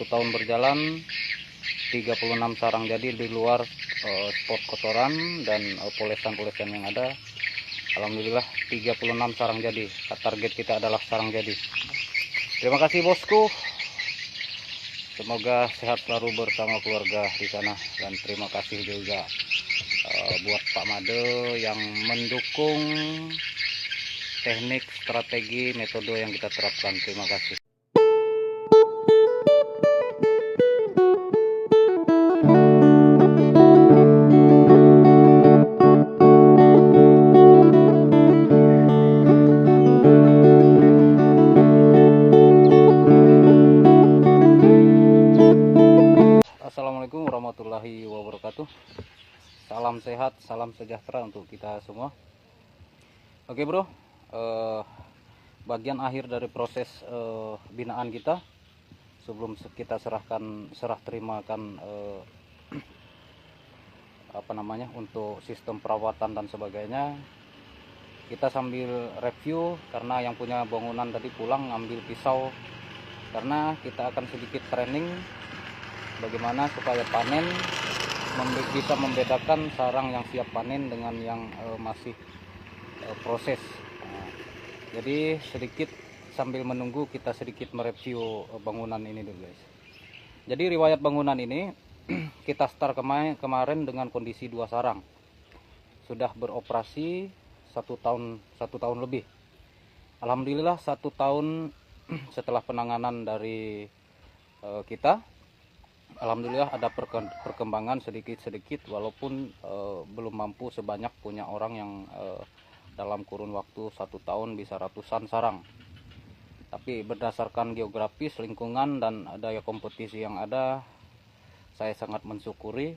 tahun berjalan 36 sarang jadi di luar spot kotoran dan polesan-polesan yang ada. Alhamdulillah 36 sarang jadi. Target kita adalah sarang jadi. Terima kasih bosku. Semoga sehat selalu bersama keluarga di sana, dan terima kasih juga buat Pak Made yang mendukung teknik, strategi, metode yang kita terapkan. Terima kasih. Assalamualaikum warahmatullahi wabarakatuh. Salam sehat, salam sejahtera untuk kita semua. Oke bro, bagian akhir dari proses binaan kita sebelum kita serah terimakan untuk sistem perawatan dan sebagainya, kita sambil review karena yang punya bangunan tadi pulang ngambil pisau, karena kita akan sedikit training bagaimana supaya panen bisa membedakan sarang yang siap panen dengan yang masih proses. Jadi sedikit sambil menunggu kita sedikit mereview bangunan ini dulu guys. Jadi riwayat bangunan ini kita start kemarin dengan kondisi 2 sarang, sudah beroperasi 1 tahun lebih. Alhamdulillah 1 tahun setelah penanganan dari kita, alhamdulillah ada perkembangan sedikit-sedikit, walaupun belum mampu sebanyak punya orang yang dalam kurun waktu 1 tahun bisa ratusan sarang. Tapi berdasarkan geografis, lingkungan, dan daya kompetisi yang ada, saya sangat mensyukuri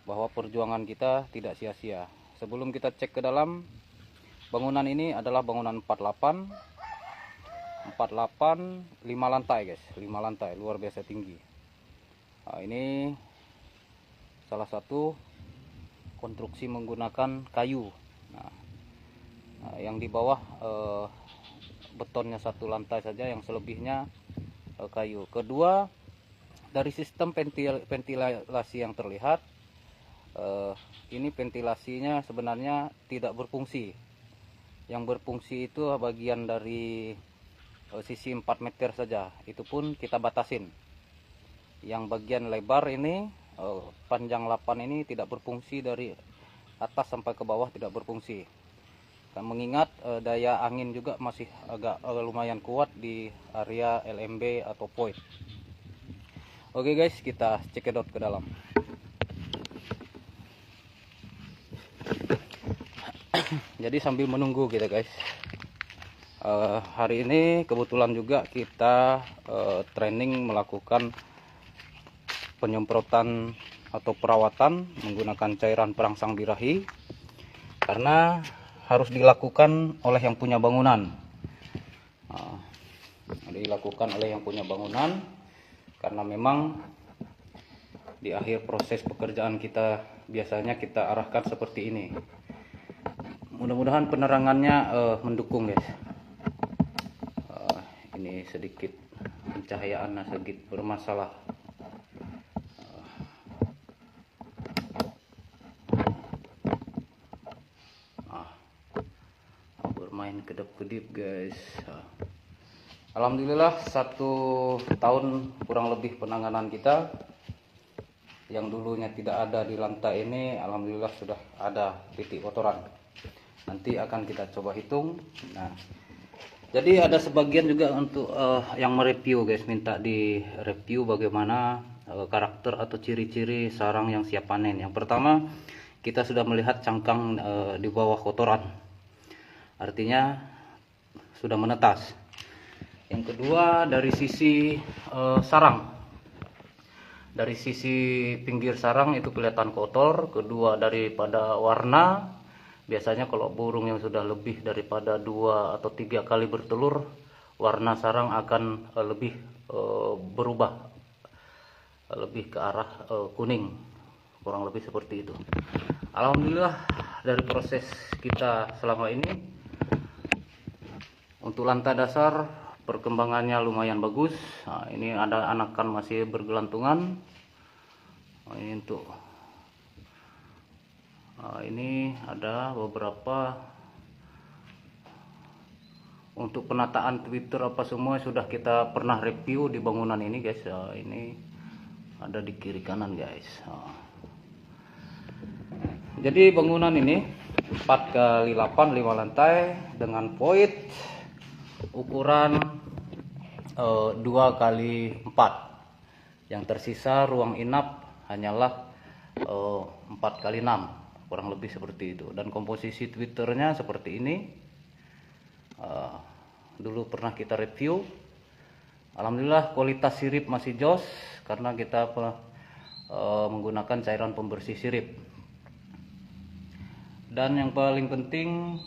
bahwa perjuangan kita tidak sia-sia. Sebelum kita cek ke dalam, bangunan ini adalah bangunan 48 5 lantai guys, 5 lantai, luar biasa tinggi. Nah, ini salah satu konstruksi menggunakan kayu. Nah, yang di bawah betonnya 1 lantai saja, yang selebihnya kayu. Kedua, dari sistem ventilasi yang terlihat, ini ventilasinya sebenarnya tidak berfungsi. Yang berfungsi itu bagian dari sisi 4 meter saja, itu pun kita batasin. Yang bagian lebar ini, panjang 8 ini tidak berfungsi, dari atas sampai ke bawah tidak berfungsi. Dan mengingat daya angin juga masih agak lumayan kuat di area LMB atau point. Oke guys, kita cekidot ke dalam. Jadi sambil menunggu kita guys, hari ini kebetulan juga kita training melakukan penyemprotan atau perawatan menggunakan cairan perangsang birahi, karena harus dilakukan oleh yang punya bangunan. Karena memang di akhir proses pekerjaan kita biasanya kita arahkan seperti ini. Mudah-mudahan penerangannya mendukung guys. Ini sedikit pencahayaannya sedikit bermasalah. Bermain kedap-kedip guys. Alhamdulillah 1 tahun kurang lebih penanganan kita, yang dulunya tidak ada di lantai ini, alhamdulillah sudah ada titik kotoran. Nanti akan kita coba hitung. Nah, jadi ada sebagian juga untuk yang mereview guys, minta di review bagaimana karakter atau ciri-ciri sarang yang siap panen. Yang pertama, kita sudah melihat cangkang di bawah kotoran, artinya sudah menetas. Yang kedua, dari sisi sarang, dari sisi pinggir sarang itu kelihatan kotor. Kedua, daripada warna, biasanya kalau burung yang sudah lebih daripada 2 atau 3 kali bertelur, warna sarang akan lebih berubah, lebih ke arah kuning, kurang lebih seperti itu. Alhamdulillah dari proses kita selama ini, untuk lantai dasar perkembangannya lumayan bagus. Nah, ini ada anakan masih bergelantungan. Nah, ini untuk ini ada beberapa untuk penataan Twitter apa semua sudah kita pernah review di bangunan ini guys. Ini ada di kiri kanan guys. Jadi bangunan ini 4x8 5 lantai dengan void ukuran 2x4. Yang tersisa ruang inap hanyalah 4x6, kurang lebih seperti itu. Dan komposisi Twitternya seperti ini. Dulu pernah kita review. Alhamdulillah kualitas sirip masih jos karena kita menggunakan cairan pembersih sirip. Dan yang paling penting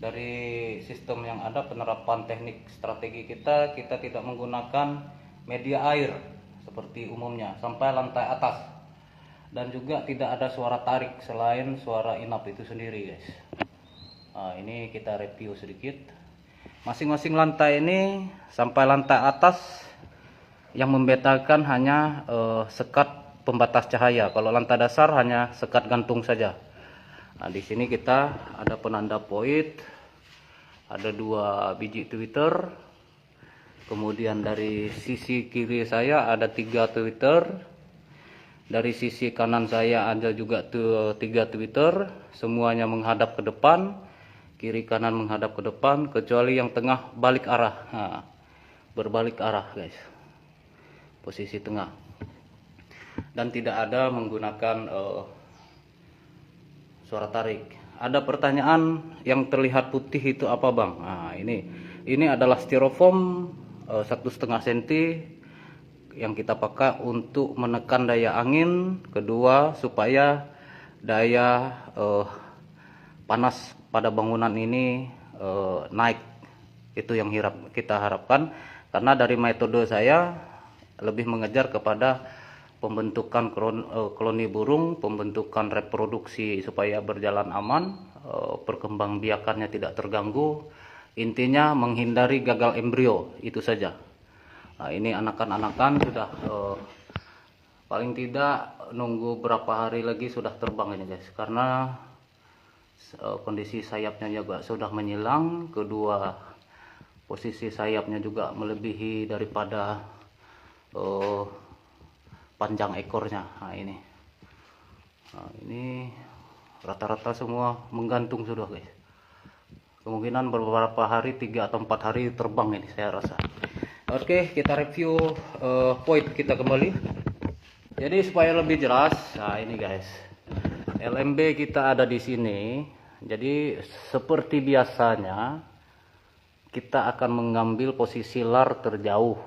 dari sistem yang ada, penerapan teknik strategi kita tidak menggunakan media air seperti umumnya sampai lantai atas, dan juga tidak ada suara tarik selain suara inap itu sendiri guys. Ini kita review sedikit. Masing-masing lantai ini sampai lantai atas yang membedakan hanya sekat pembatas cahaya. Kalau lantai dasar hanya sekat gantung saja. Nah, di sini kita ada penanda void, ada 2 biji Twitter. Kemudian dari sisi kiri saya ada 3 Twitter. Dari sisi kanan saya ada juga 3 Twitter. Semuanya menghadap ke depan, kiri kanan menghadap ke depan, kecuali yang tengah balik arah. Nah, berbalik arah guys, posisi tengah. Dan tidak ada menggunakan suara tarik. Ada pertanyaan, yang terlihat putih itu apa bang? Nah, ini adalah styrofoam 1,5 cm yang kita pakai untuk menekan daya angin. Kedua, supaya daya panas pada bangunan ini naik. Itu yang kita harapkan, karena dari metode saya lebih mengejar kepada pembentukan koloni burung, pembentukan reproduksi supaya berjalan aman, perkembangbiakannya tidak terganggu. Intinya menghindari gagal embrio, itu saja. Nah, ini anakan-anakan sudah paling tidak nunggu berapa hari lagi sudah terbang ini guys, karena kondisi sayapnya juga sudah menyilang. Kedua, posisi sayapnya juga melebihi daripada panjang ekornya. Nah, ini rata-rata semua menggantung sudah guys. Kemungkinan beberapa hari, 3 atau 4 hari terbang ini saya rasa. Oke, kita review void kita kembali. Jadi supaya lebih jelas, nah ini guys, LMB kita ada di sini. Jadi seperti biasanya kita akan mengambil posisi lar terjauh.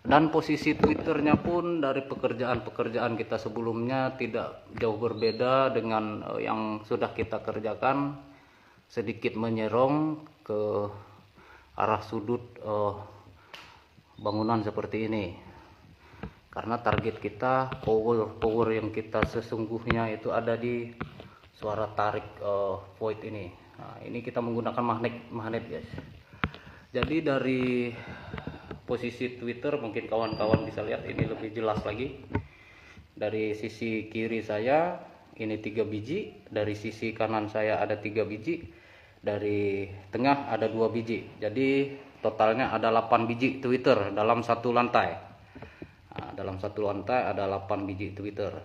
Dan posisi Twitternya pun dari pekerjaan-pekerjaan kita sebelumnya tidak jauh berbeda dengan yang sudah kita kerjakan, sedikit menyerong ke arah sudut bangunan seperti ini. Karena target kita, power yang kita sesungguhnya itu ada di suara tarik void ini. Nah, ini kita menggunakan magnet guys. Jadi dari posisi Twitter, mungkin kawan-kawan bisa lihat ini lebih jelas lagi. Dari sisi kiri saya ini 3 biji, dari sisi kanan saya ada 3 biji, dari tengah ada 2 biji. Jadi totalnya ada 8 biji Twitter dalam satu lantai. Nah, dalam satu lantai ada 8 biji Twitter.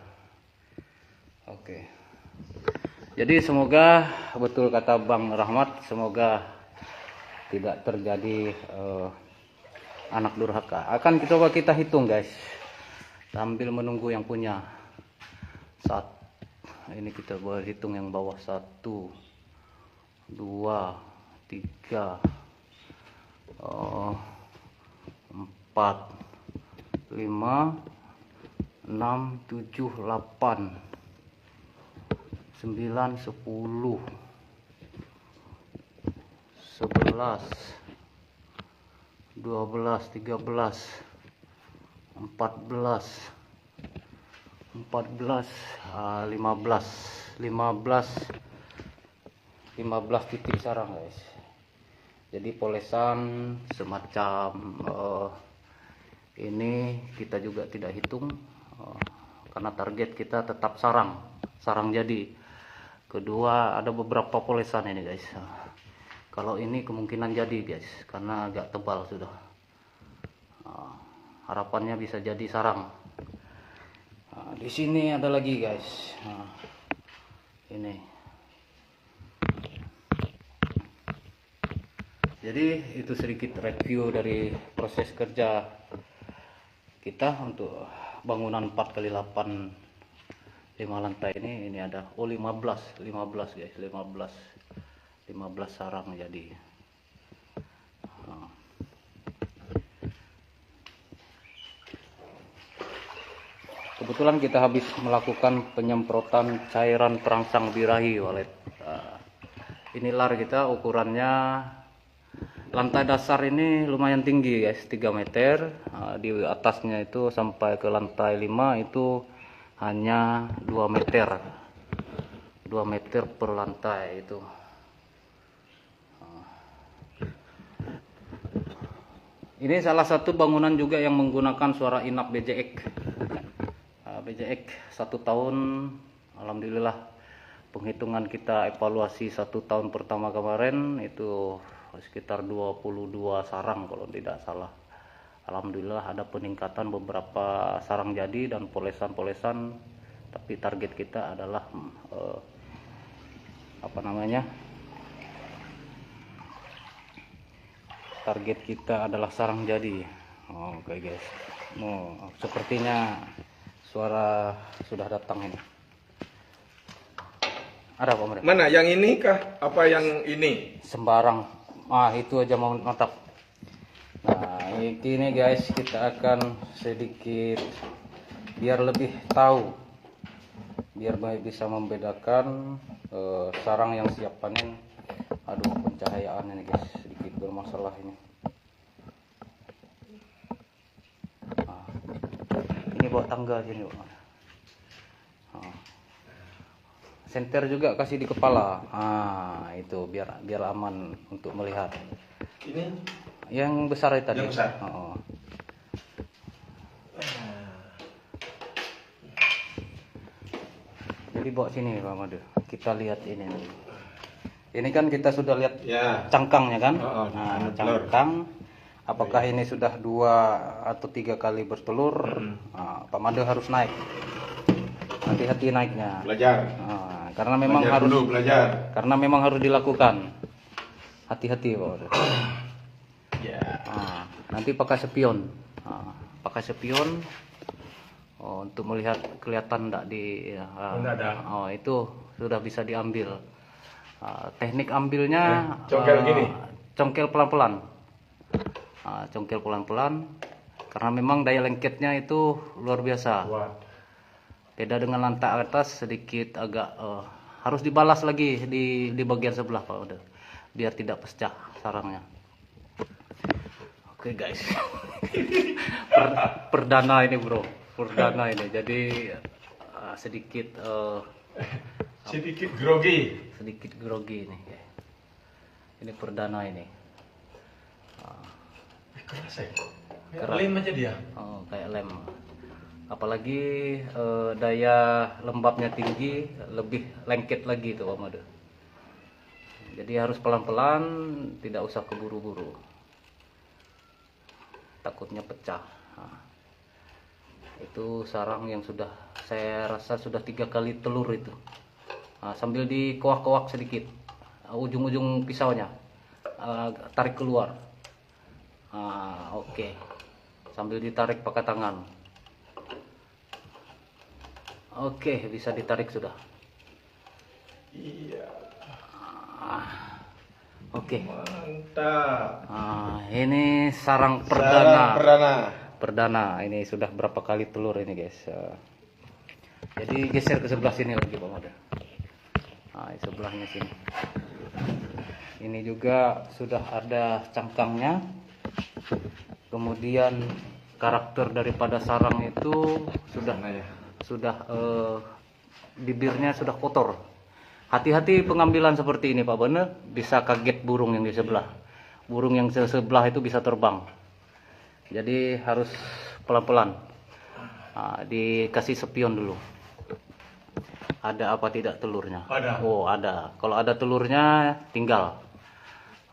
Oke. Jadi semoga betul kata Bang Rahmat, semoga tidak terjadi anak durhaka. Akan coba kita hitung guys, sambil menunggu yang punya. Ini kita boleh hitung yang bawah. 1, 2, 3, 4, 5, 6, 7, 8, 9, 10, 11, 12, 13, 14, 15 titik sarang guys. Jadi polesan semacam ini kita juga tidak hitung karena target kita tetap sarang jadi. Kedua, ada beberapa polesan ini guys. Kalau ini kemungkinan jadi guys, karena agak tebal sudah. Harapannya bisa jadi sarang. Di sini ada lagi guys. Ini. Jadi itu sedikit review dari proses kerja kita untuk bangunan 4x8 5 lantai ini ada 15 guys, 15 sarang jadi. Kebetulan kita habis melakukan penyemprotan cairan perangsang birahi walet. Ini lar kita ukurannya, lantai dasar ini lumayan tinggi guys, 3 meter. Di atasnya itu sampai ke lantai 5 itu hanya 2 meter. 2 meter per lantai itu. Ini salah satu bangunan juga yang menggunakan suara inap BJX. BJX 1 tahun, alhamdulillah penghitungan kita evaluasi 1 tahun pertama kemarin itu sekitar 22 sarang kalau tidak salah. Alhamdulillah ada peningkatan beberapa sarang jadi dan polesan-polesan, tapi target kita adalah target kita adalah sarang jadi. Oke guys, sepertinya suara sudah datang ini. Ada apa mereka? Mana yang ini kah? Apa yang ini? Sembarang. Itu aja mantap. Nah, ini guys, kita akan sedikit biar lebih tahu, biar bisa membedakan sarang yang siap panen. Aduh, pencahayaan ini guys sedikit bermasalah ini. Ini bawa tangga sini, Pak. Senter juga kasih di kepala. Itu biar aman untuk melihat. Ini yang besar itu tadi. Yang besar. Jadi bawa sini Pak Made. Kita lihat ini. Ini kan kita sudah lihat ya cangkangnya kan? Cangkang. Apakah ini sudah 2 atau 3 kali bertelur? Pak Made harus naik. Hati-hati naiknya. Belajar. Karena memang karena memang harus dilakukan. Hati-hati Pak Made. Ya. Nanti pakai spion. Pakai spion untuk melihat kelihatan enggak di itu sudah bisa diambil. Teknik ambilnya congkel gini. Congkel pelan-pelan. Congkel pelan-pelan karena memang daya lengketnya itu luar biasa. Beda dengan lantai atas sedikit agak harus dibalas lagi di bagian sebelah Pak udah biar tidak pecah sarangnya. Oke guys. Perdana ini bro, perdana ini. Jadi sedikit grogi ini. Ini perdana ini. Keras ya? Kayak lem aja dia. Kayak lem. Apalagi daya lembabnya tinggi, lebih lengket lagi tuh Pak Made. Jadi harus pelan-pelan, tidak usah keburu-buru. Takutnya pecah. Itu sarang yang sudah saya rasa sudah 3 kali telur itu. Sambil dikoak-koak sedikit ujung-ujung pisaunya, tarik keluar. Oke. Sambil ditarik pakai tangan. Oke, bisa ditarik sudah. Iya. Oke. Mantap. Ini sarang perdana. Perdana. Ini sudah berapa kali telur ini guys. Jadi geser ke sebelah sini lagi Pak Made. Sebelahnya sini. Ini juga sudah ada cangkangnya. Kemudian karakter daripada sarang itu sudah bibirnya sudah kotor. Hati-hati pengambilan seperti ini Pak, bener bisa kaget burung yang di sebelah. burung yang sebelah itu bisa terbang. Jadi harus pelan-pelan. Nah, dikasih spion dulu. Ada apa tidak telurnya? Ada. Oh, ada. Kalau ada telurnya tinggal.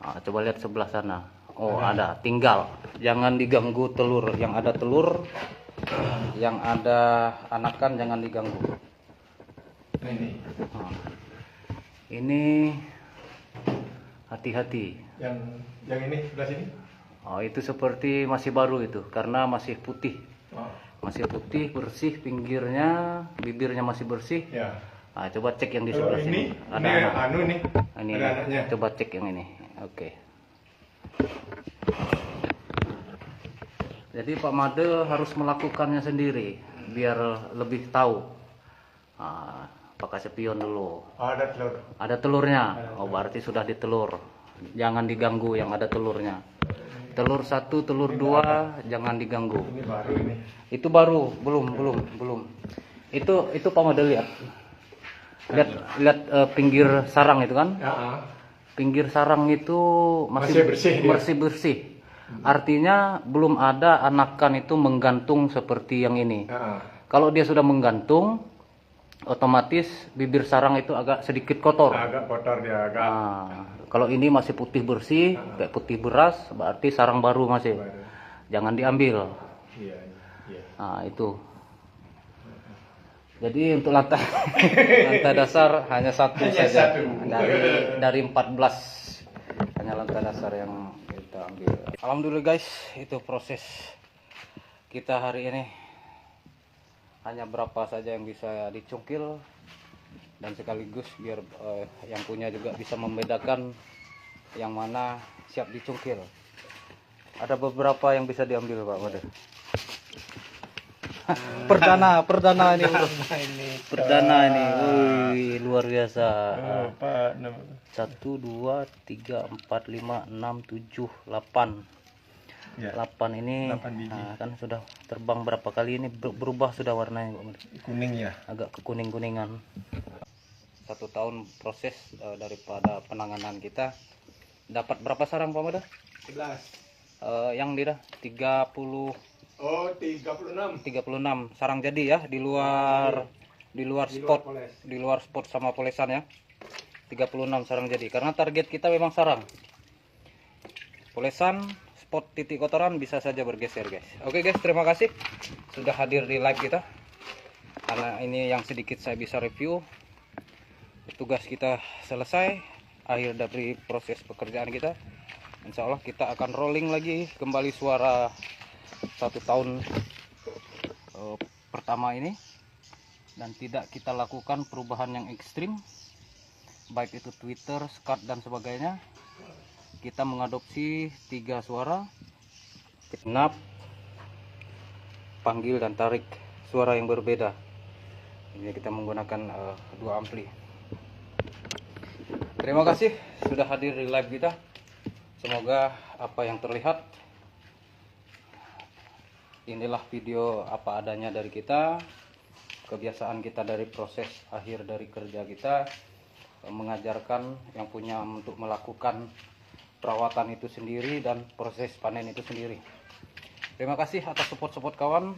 Nah, coba lihat sebelah sana. Oh, ada. Tinggal. Jangan diganggu telur. Yang ada telur, yang ada anakan jangan diganggu. Ini. Nah, ini hati-hati. Yang ini sebelah sini. Oh, itu seperti masih baru itu karena masih putih. Oh. Masih putih, bersih pinggirnya, bibirnya masih bersih. Ya. Nah, coba cek yang di Kalau sebelah ini, sini. Ada anak. anu nih. Ini Ada anaknya. coba cek yang ini. Oke. Jadi Pak Made harus melakukannya sendiri biar lebih tahu. Nah, pakai spion dulu. Ada telur. Ada telurnya. Oh, berarti sudah ditelur. Jangan diganggu yang ada telurnya. Telur 1, telur 2 jangan diganggu. Ini baru ini. Itu baru, belum. Itu Pak Made lihat. Lihat pinggir sarang itu kan? Ya. Pinggir sarang itu Masih bersih dia. bersih. Artinya belum ada anakan itu menggantung seperti yang ini. Ya. Kalau dia sudah menggantung, otomatis bibir sarang itu agak sedikit kotor. Agak kotor dia, agak. Nah, kalau ini masih putih bersih, kayak putih beras, berarti sarang baru masih. Baru. Jangan diambil. Iya, iya. Nah, itu. Jadi untuk lantai dasar hanya satu Hanya saja. satu. Dari 14 hanya lantai dasar yang kita ambil. Alhamdulillah guys, itu proses kita hari ini. Hanya berapa saja yang bisa dicungkil dan sekaligus biar yang punya juga bisa membedakan yang mana siap dicungkil. Ada beberapa yang bisa diambil Pak Made. Perdana ini bro. Perdana ini, wih, luar biasa. 1, 2, 3, 4, 5, 6, 7, 8. Ya. 8 ini 8 biji. nah, kan sudah terbang berapa kali ini berubah sudah warnanya Pak Made. Kuning ya. Agak kekuning-kuningan. 1 tahun proses daripada penanganan kita. Dapat berapa sarang Pak Made? 11. Yang dia 30. Oh, 36. 36 sarang jadi ya di luar spot poles. di luar spot sama polesan ya. 36 sarang jadi karena target kita memang sarang. Polesan spot titik kotoran bisa saja bergeser guys. Oke guys, terima kasih sudah hadir di live kita. Karena ini yang sedikit saya bisa review. Tugas kita selesai, akhir dari proses pekerjaan kita. Insya Allah kita akan rolling lagi kembali suara 1 tahun pertama ini, dan tidak kita lakukan perubahan yang ekstrim baik itu Twitter, skat dan sebagainya. Kita mengadopsi 3 suara, nap, panggil dan tarik, suara yang berbeda. Ini kita menggunakan 2 ampli. Terima kasih sudah hadir di live kita. Semoga apa yang terlihat, inilah video apa adanya dari kita, kebiasaan kita dari proses akhir dari kerja kita, mengajarkan yang punya untuk melakukan perawatan itu sendiri dan proses panen itu sendiri. Terima kasih atas support kawan.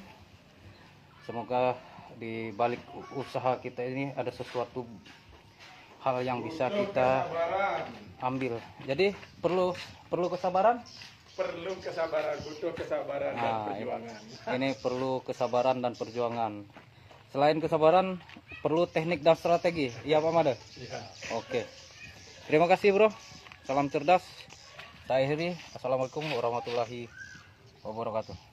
Semoga di balik usaha kita ini ada sesuatu hal yang bisa kita ambil. Jadi perlu kesabaran. Perlu kesabaran, butuh kesabaran dan perjuangan. Ini perlu kesabaran dan perjuangan. Selain kesabaran, perlu teknik dan strategi. Iya Pak Made? Iya. Oke. Terima kasih bro. Salam cerdas. Saya akhiri. Assalamualaikum warahmatullahi wabarakatuh.